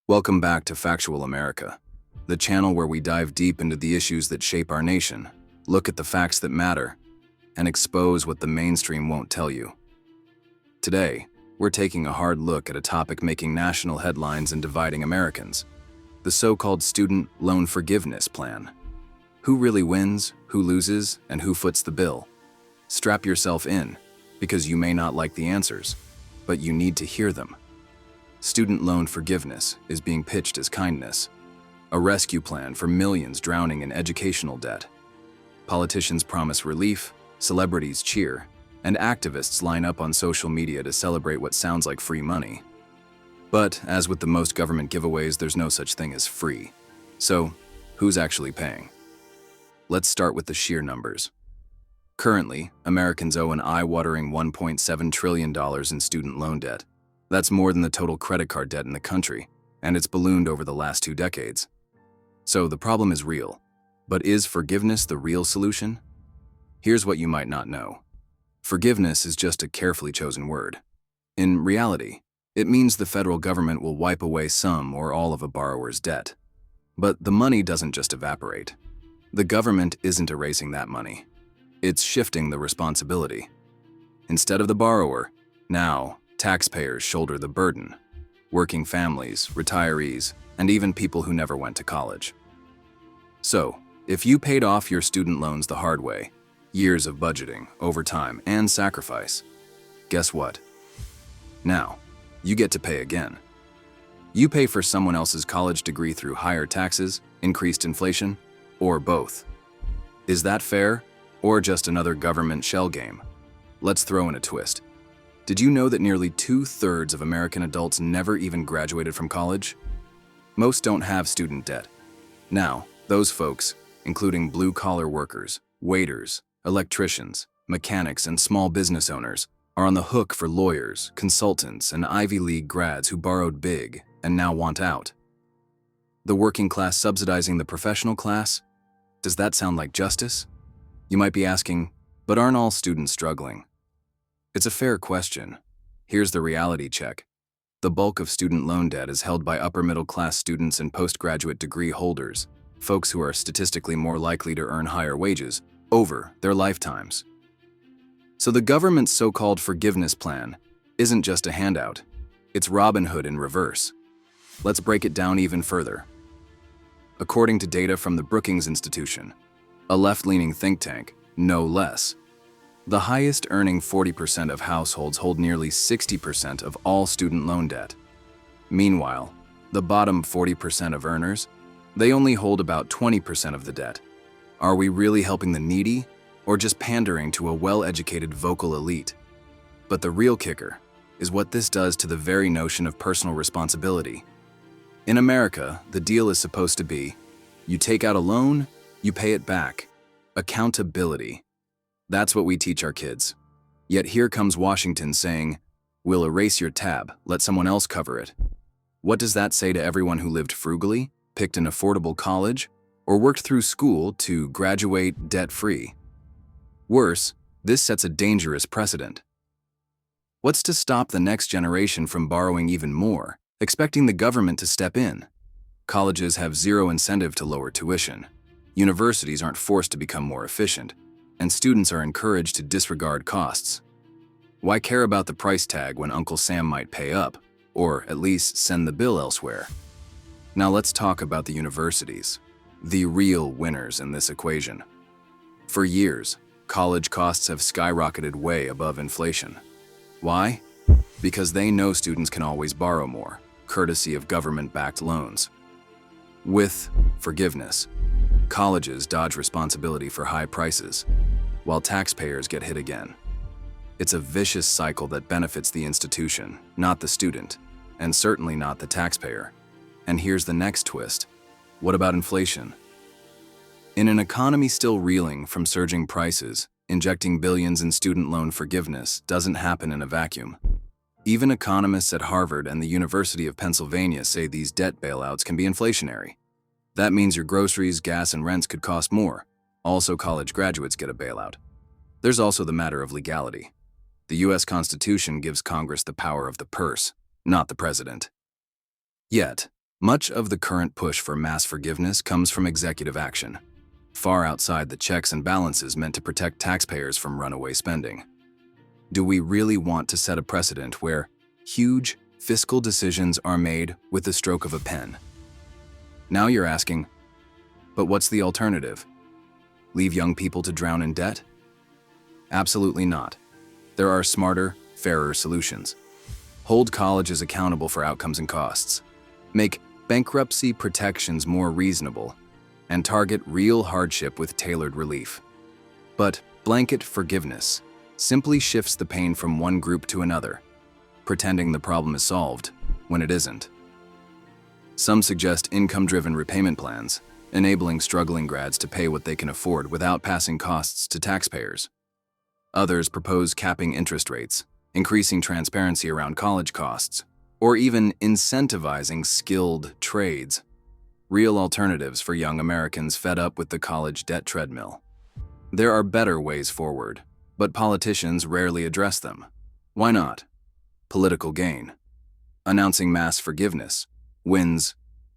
Welcome back to Factual America, the channel where we dive deep into the issues that shape our nation, look at the facts that matter, and expose what the mainstream won't tell you. Today, we're taking a hard look at a topic making national headlines and dividing Americans: the so-called Student Loan Forgiveness Plan. Who really wins, who loses, and who foots the bill? Strap yourself in, because you may not like the answers, but you need to hear them. Student loan forgiveness is being pitched as kindness, a rescue plan for millions drowning in educational debt. Politicians promise relief, celebrities cheer, and activists line up on social media to celebrate what sounds like free money. But as with the most government giveaways, there's no such thing as free. So, who's actually paying? Let's start with the sheer numbers. Currently, Americans owe an eye-watering $1.7 trillion in student loan debt. That's more than the total credit card debt in the country, and it's ballooned over the last 2 decades. So the problem is real. But is forgiveness the real solution? Here's what you might not know. Forgiveness is just a carefully chosen word. In reality, it means the federal government will wipe away some or all of a borrower's debt. But the money doesn't just evaporate. The government isn't erasing that money. It's shifting the responsibility. Instead of the borrower, now, taxpayers shoulder the burden. Working families, retirees, and even people who never went to college. So, if you paid off your student loans the hard way, years of budgeting, overtime, and sacrifice, guess what? Now, you get to pay again. You pay for someone else's college degree through higher taxes, increased inflation, or both. Is that fair, or just another government shell game? Let's throw in a twist. Did you know that nearly 2/3 of American adults never even graduated from college? Most don't have student debt. Now, those folks, including blue-collar workers, waiters, electricians, mechanics, and small business owners, are on the hook for lawyers, consultants, and Ivy League grads who borrowed big and now want out. The working class subsidizing the professional class? Does that sound like justice? You might be asking, but aren't all students struggling? It's a fair question. Here's the reality check. The bulk of student loan debt is held by upper-middle-class students and postgraduate degree holders, folks who are statistically more likely to earn higher wages over their lifetimes. So the government's so-called forgiveness plan isn't just a handout. It's Robin Hood in reverse. Let's break it down even further. According to data from the Brookings Institution, a left-leaning think tank, no less, the highest earning 40% of households hold nearly 60% of all student loan debt. Meanwhile, the bottom 40% of earners, they only hold about 20% of the debt. Are we really helping the needy, or just pandering to a well-educated vocal elite? But the real kicker is what this does to the very notion of personal responsibility. In America, the deal is supposed to be, you take out a loan, you pay it back. Accountability. That's what we teach our kids. Yet here comes Washington saying, we'll erase your tab, let someone else cover it. What does that say to everyone who lived frugally, picked an affordable college, or worked through school to graduate debt-free? Worse, this sets a dangerous precedent. What's to stop the next generation from borrowing even more, expecting the government to step in? Colleges have zero incentive to lower tuition. Universities aren't forced to become more efficient, and students are encouraged to disregard costs. Why care about the price tag when Uncle Sam might pay up, or at least send the bill elsewhere? Now let's talk about the universities, the real winners in this equation. For years, college costs have skyrocketed way above inflation. Why? Because they know students can always borrow more, courtesy of government-backed loans. With forgiveness, colleges dodge responsibility for high prices, while taxpayers get hit again. It's a vicious cycle that benefits the institution, not the student, and certainly not the taxpayer. And here's the next twist. What about inflation? In an economy still reeling from surging prices, injecting billions in student loan forgiveness doesn't happen in a vacuum. Even economists at Harvard and the University of Pennsylvania say these debt bailouts can be inflationary. That means your groceries, gas, and rents could cost more. Also, college graduates get a bailout. There's also the matter of legality. The U.S. Constitution gives Congress the power of the purse, not the president. Yet, Much of the current push for mass forgiveness comes from executive action, far outside the checks and balances meant to protect taxpayers from runaway spending. Do we really want to set a precedent where huge fiscal decisions are made with the stroke of a pen? Now you're asking, but what's the alternative? Leave young people to drown in debt? Absolutely not. There are smarter, fairer solutions. Hold colleges accountable for outcomes and costs. Make bankruptcy protections more reasonable, and target real hardship with tailored relief. But blanket forgiveness simply shifts the pain from one group to another, pretending the problem is solved when it isn't. Some suggest income-driven repayment plans, enabling struggling grads to pay what they can afford without passing costs to taxpayers. Others propose capping interest rates, increasing transparency around college costs, or even incentivizing skilled trades. Real alternatives for young Americans fed up with the college debt treadmill. There are better ways forward, but politicians rarely address them. Why not? Political gain. Announcing mass forgiveness wins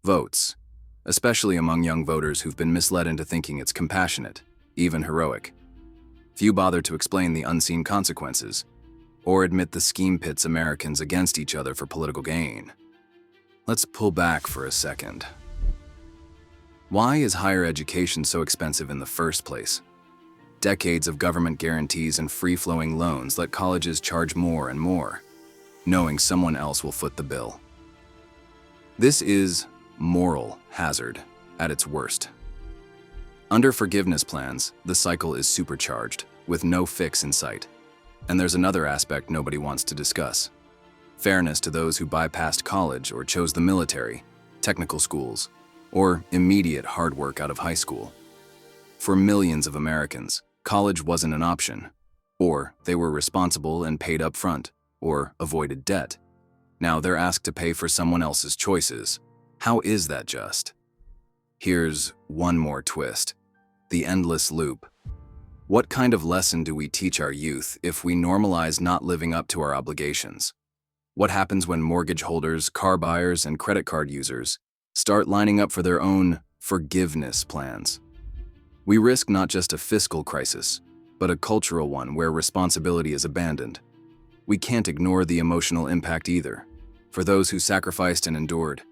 votes, especially among young voters who've been misled into thinking it's compassionate, even heroic. Few bother to explain the unseen consequences, or admit the scheme pits Americans against each other for political gain. Let's pull back for a second. Why is higher education so expensive in the first place? Decades of government guarantees and free-flowing loans let colleges charge more and more, knowing someone else will foot the bill. This is moral hazard at its worst. Under forgiveness plans, the cycle is supercharged, with no fix in sight. And there's another aspect nobody wants to discuss: fairness to those who bypassed college or chose the military, technical schools, or immediate hard work out of high school. For millions of Americans, college wasn't an option, or they were responsible and paid up front, or avoided debt. Now they're asked to pay for someone else's choices. How is that just? Here's one more twist: the endless loop. What kind of lesson do we teach our youth if we normalize not living up to our obligations? What happens when mortgage holders, car buyers, and credit card users start lining up for their own forgiveness plans? We risk not just a fiscal crisis, but a cultural one where responsibility is abandoned. We can't ignore the emotional impact either. For those who sacrificed and endured,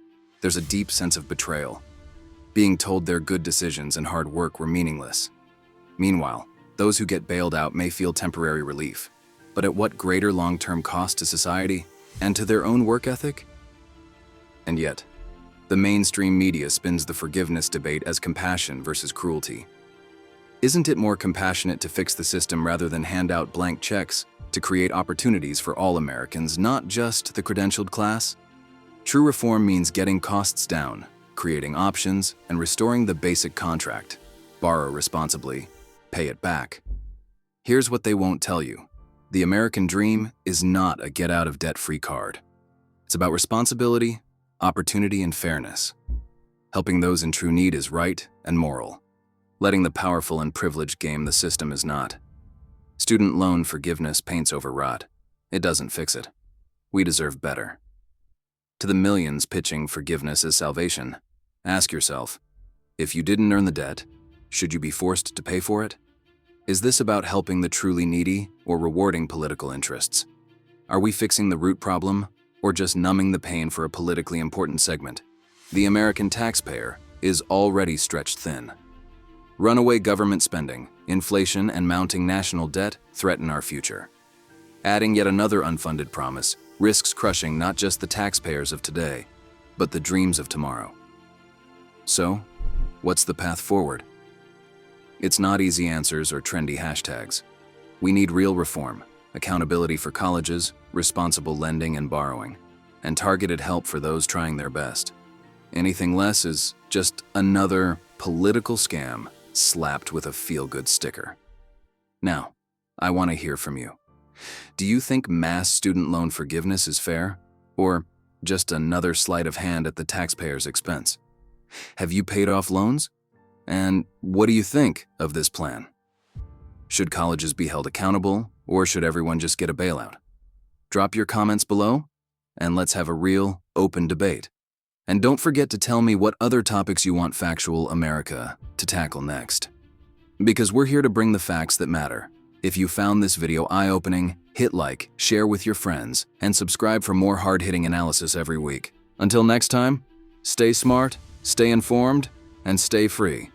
there's a deep sense of betrayal, being told their good decisions and hard work were meaningless. Meanwhile, those who get bailed out may feel temporary relief, but at what greater long-term cost to society and to their own work ethic? And yet, the mainstream media spins the forgiveness debate as compassion versus cruelty. Isn't it more compassionate to fix the system rather than hand out blank checks to create opportunities for all Americans, not just the credentialed class? True reform means getting costs down, creating options, and restoring the basic contract: borrow responsibly, pay it back. Here's what they won't tell you: the American dream is not a get-out-of-debt-free card. It's about responsibility, opportunity, and fairness. Helping those in true need is right and moral. Letting the powerful and privileged game the system is not. Student loan forgiveness paints over rot. It doesn't fix it. We deserve better. To the millions pitching forgiveness as salvation, ask yourself, if you didn't earn the debt, should you be forced to pay for it? Is this about helping the truly needy or rewarding political interests? Are we fixing the root problem or just numbing the pain for a politically important segment? The American taxpayer is already stretched thin. Runaway government spending, inflation, and mounting national debt threaten our future. Adding yet another unfunded promise risks crushing not just the taxpayers of today, but the dreams of tomorrow. So, what's the path forward? It's not easy answers or trendy hashtags. We need real reform, accountability for colleges, responsible lending and borrowing, and targeted help for those trying their best. Anything less is just another political scam slapped with a feel-good sticker. Now, I want to hear from you. Do you think mass student loan forgiveness is fair, or just another sleight of hand at the taxpayer's expense? Have you paid off loans? And what do you think of this plan? Should colleges be held accountable, or should everyone just get a bailout? Drop your comments below, and let's have a real, open debate. And don't forget to tell me what other topics you want Factual America to tackle next. Because we're here to bring the facts that matter. If you found this video eye-opening, hit like, share with your friends, and subscribe for more hard-hitting analysis every week. Until next time, stay smart, stay informed, and stay free.